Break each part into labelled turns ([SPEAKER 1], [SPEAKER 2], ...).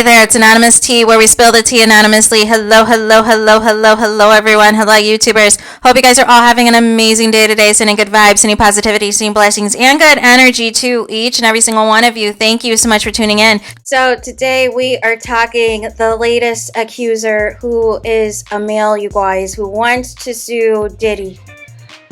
[SPEAKER 1] there, it's Anonymous Tea, where we spill the tea anonymously. Hello, hello, hello, hello, hello, everyone. Hello, YouTubers. Hope you guys are all having an amazing day today, sending good vibes, sending positivity, sending blessings, and good energy to each and every single one of you. Thank you so much for tuning in. So today we are talking the latest accuser, who is a male, you guys, who wants to sue Diddy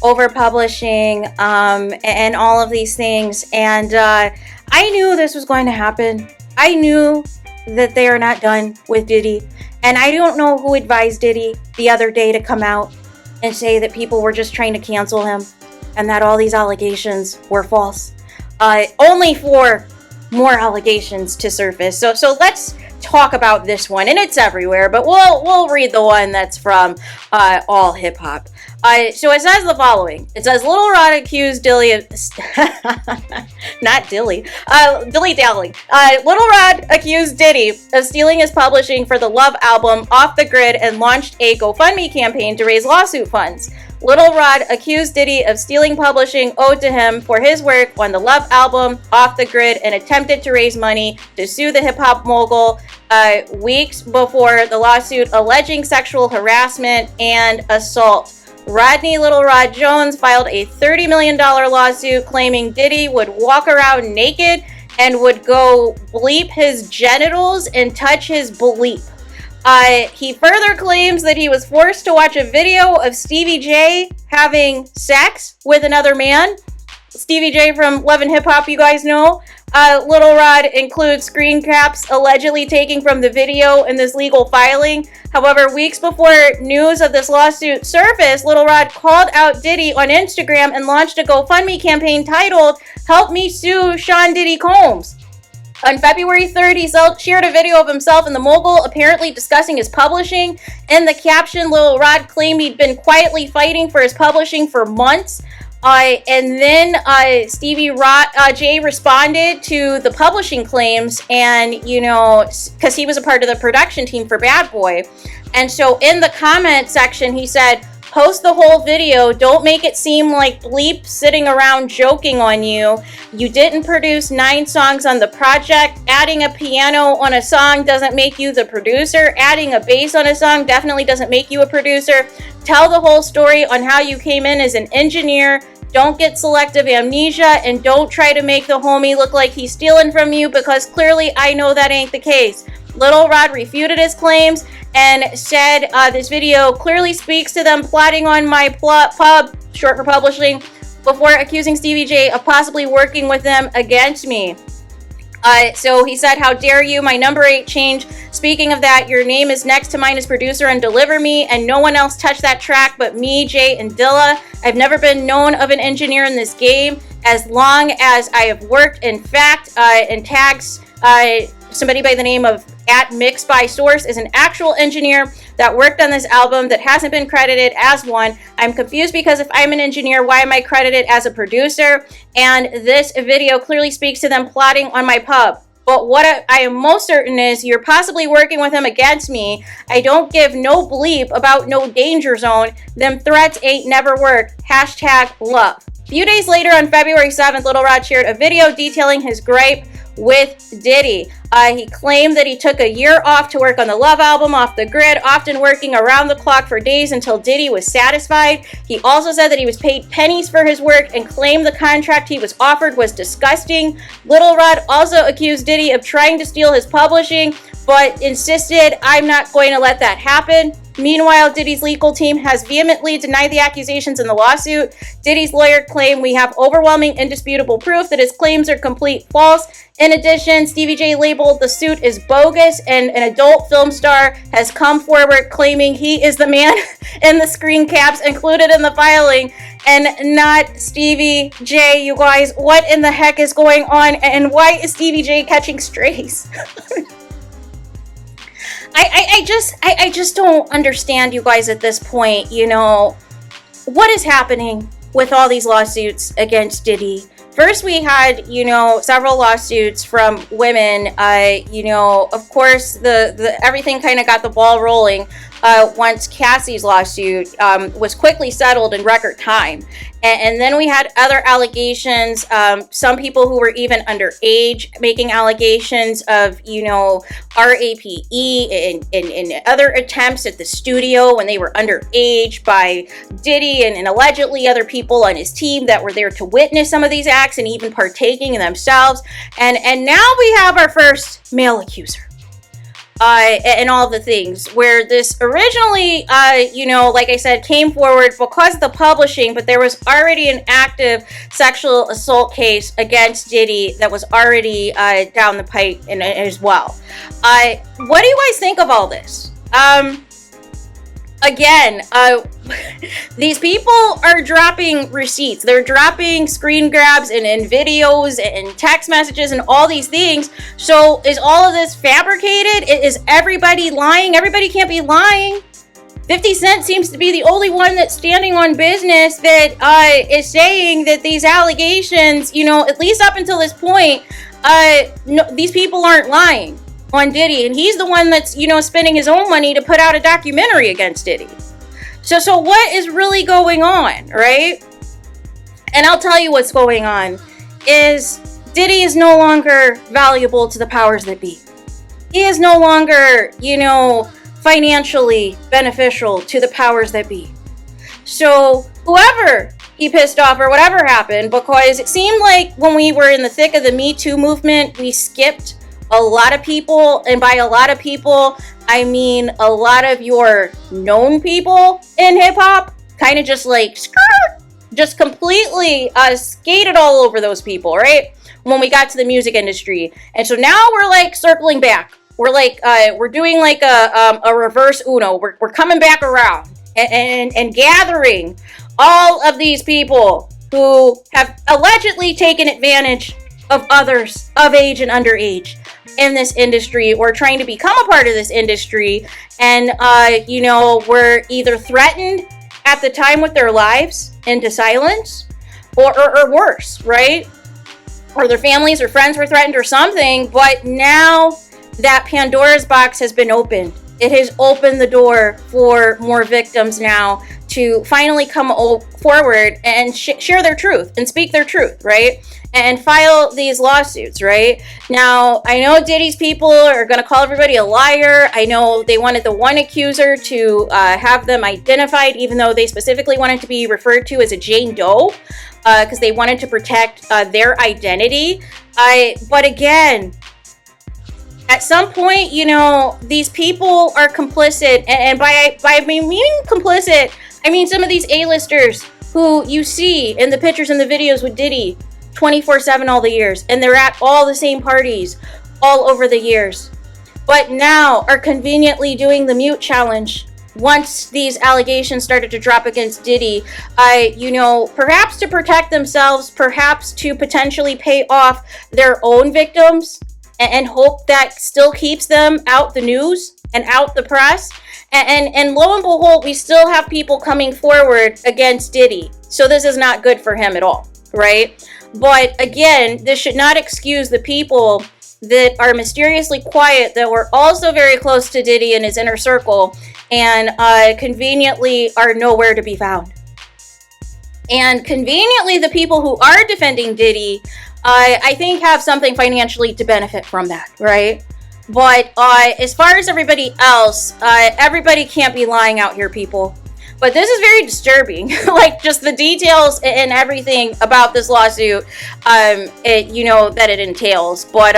[SPEAKER 1] over publishing and all of these things. And I knew this was going to happen. I knew that they are not done with Diddy. And I don't know who advised Diddy the other day to come out and say that people were just trying to cancel him and that all these allegations were false. Only for more allegations to surface. So let's talk about this one, and it's everywhere, but we'll read the one that's from All Hip Hop. So it says the following. It says, Little Rod accused Dilly of... not Dilly. Dilly-dallying. Little Rod accused Diddy of stealing his publishing for the Love album Off the Grid and launched a GoFundMe campaign to raise lawsuit funds. Little Rod accused Diddy of stealing publishing owed to him for his work on the Love album Off the Grid and attempted to raise money to sue the hip-hop mogul weeks before the lawsuit alleging sexual harassment and assault. Rodney Little Rod Jones filed a $30 million lawsuit claiming Diddy would walk around naked and would go bleep his genitals and touch his bleep. He further claims that he was forced to watch a video of Stevie J having sex with another man. Stevie J from Love and Hip Hop, you guys know. Little Rod includes screen caps allegedly taken from the video in this legal filing. However, weeks before news of this lawsuit surfaced, Little Rod called out Diddy on Instagram and launched a GoFundMe campaign titled, Help Me Sue Sean Diddy Combs. On February 3rd, he shared a video of himself and the mogul apparently discussing his publishing. In the caption, Little Rod claimed he'd been quietly fighting for his publishing for months. And then Stevie J responded to the publishing claims, and, you know, because he was a part of the production team for Bad Boy. And so in the comment section, he said, post the whole video. Don't make it seem like Bleep sitting around joking on you. You didn't produce 9 songs on the project. Adding a piano on a song doesn't make you the producer. Adding a bass on a song definitely doesn't make you a producer. Tell the whole story on how you came in as an engineer. Don't get selective amnesia, and don't try to make the homie look like he's stealing from you, because clearly I know that ain't the case. Little Rod refuted his claims and said this video clearly speaks to them plotting on my pub, short for publishing, before accusing Stevie J of possibly working with them against me. So he said, how dare you, my number 8 change. Speaking of that, your name is next to mine as producer on Deliver Me, and no one else touched that track but me, Jay, and Dilla. I've never been known of an engineer in this game as long as I have worked. In fact, and tags somebody by the name of @MixBySource is an actual engineer that worked on this album that hasn't been credited as one. I'm confused because if I'm an engineer, why am I credited as a producer? And this video clearly speaks to them plotting on my pub. But what I am most certain is you're possibly working with him against me. I don't give no bleep about no danger zone. Them threats ain't never worked. #love. A few days later, on February 7th, Little Rod shared a video detailing his gripe with Diddy. He claimed that he took a year off to work on the Love album Off the Grid, often working around the clock for days until Diddy was satisfied. He also said that he was paid pennies for his work and claimed the contract he was offered was disgusting. Little Rod also accused Diddy of trying to steal his publishing, but insisted, I'm not going to let that happen. Meanwhile, Diddy's legal team has vehemently denied the accusations in the lawsuit. Diddy's lawyer claimed we have overwhelming, indisputable proof that his claims are complete false. In addition, Stevie J labeled the suit as bogus, and an adult film star has come forward claiming he is the man in the screen caps included in the filing and not Stevie J. You guys, what in the heck is going on, and why is Stevie J catching strays? I just don't understand, you guys, at this point. You know, what is happening with all these lawsuits against Diddy? First, we had, you know, several lawsuits from women. You know, of course, the everything kind of got the ball rolling
[SPEAKER 2] once Cassie's lawsuit was quickly settled in record time. And then we had other allegations, some people who were even underage making allegations of, you know, RAPE and other attempts at the studio when they were underage by Diddy and allegedly other people on his team that were there to witness some of these acts and even partaking in themselves. And now we have our first male accuser. And all the things where this originally, you know, like I said, came forward because of the publishing, but there was already an active sexual assault case against Diddy that was already down the pipe as well. What do you guys think of all this? Again, these people are dropping receipts. They're dropping screen grabs and videos and text messages and all these things. So is all of this fabricated? Is everybody lying? Everybody can't be lying. 50 Cent seems to be the only one that's standing on business that is saying that these allegations, you know, at least up until this point, no, these people aren't lying on Diddy, and he's the one that's, you know, spending his own money to put out a documentary against Diddy. So what is really going on, right? And I'll tell you what's going on is Diddy is no longer valuable to the powers that be. He is no longer, you know, financially beneficial to the powers that be. So whoever he pissed off or whatever happened, because it seemed like when we were in the thick of the Me Too movement, we skipped a lot of people, and by a lot of people, I mean a lot of your known people in hip-hop, kind of just like, just completely skated all over those people, right? When we got to the music industry. And so now we're like circling back. We're like, we're doing like a reverse Uno. We're coming back around and gathering all of these people who have allegedly taken advantage of others of age and underage in this industry, or trying to become a part of this industry, and you know, were either threatened at the time with their lives into silence, or worse, right? Or their families or friends were threatened or something. But now that Pandora's box has been opened, it has opened the door for more victims now to finally come forward and share their truth and speak their truth, right? And file these lawsuits, right? Now, I know Diddy's people are going to call everybody a liar. I know they wanted the one accuser to have them identified, even though they specifically wanted to be referred to as a Jane Doe, because they wanted to protect their identity. But again, at some point, you know, these people are complicit. And by meaning complicit, I mean some of these A-listers who you see in the pictures and the videos with Diddy 24/7 all the years, and they're at all the same parties all over the years, but now are conveniently doing the mute challenge once these allegations started to drop against Diddy, you know, perhaps to protect themselves, perhaps to potentially pay off their own victims, and hope that still keeps them out the news and out the press. And lo and behold, we still have people coming forward against Diddy. So this is not good for him at all, right? But again, this should not excuse the people that are mysteriously quiet, that were also very close to Diddy in his inner circle, and conveniently are nowhere to be found. And conveniently, the people who are defending Diddy, I think, have something financially to benefit from that, right? But as far as everybody else, everybody can't be lying out here, people. But this is very disturbing, like just the details and everything about this lawsuit, you know, that it entails. But,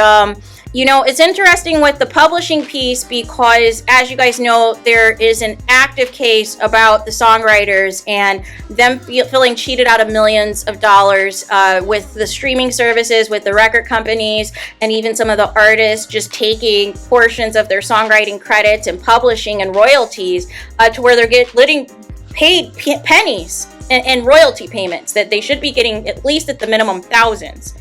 [SPEAKER 2] you know, it's interesting with the publishing piece because, as you guys know, there is an active case about the songwriters and them feeling cheated out of millions of dollars with the streaming services, with the record companies, and even some of the artists just taking portions of their songwriting credits and publishing and royalties to where they're getting paid pennies and royalty payments that they should be getting at least at the minimum thousands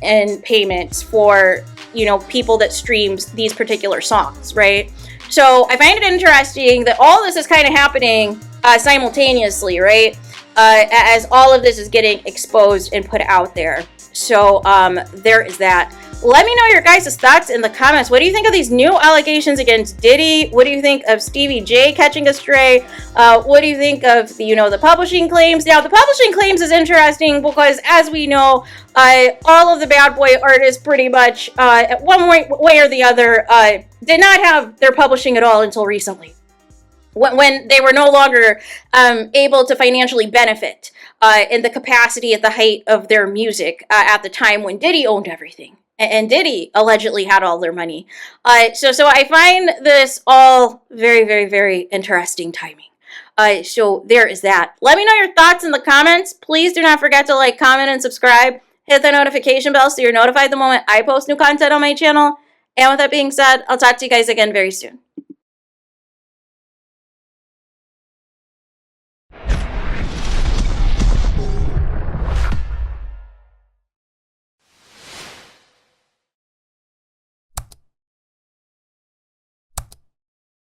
[SPEAKER 2] in payments for, you know, people that streams these particular songs, right? So I find it interesting that all this is kind of happening simultaneously, right? As all of this is getting exposed and put out there. So there is that. Let me know your guys' thoughts in the comments. What do you think of these new allegations against Diddy? What do you think of Stevie J catching a stray? What do you think of the publishing claims? Now, the publishing claims is interesting because, as we know, all of the bad boy artists pretty much, at one way or the other, did not have their publishing at all until recently, when they were no longer able to financially benefit in the capacity at the height of their music at the time when Diddy owned everything. And Diddy allegedly had all their money. So I find this all very, very, very interesting timing. So there is that. Let me know your thoughts in the comments. Please do not forget to like, comment, and subscribe. Hit the notification bell so you're notified the moment I post new content on my channel. And with that being said, I'll talk to you guys again very soon.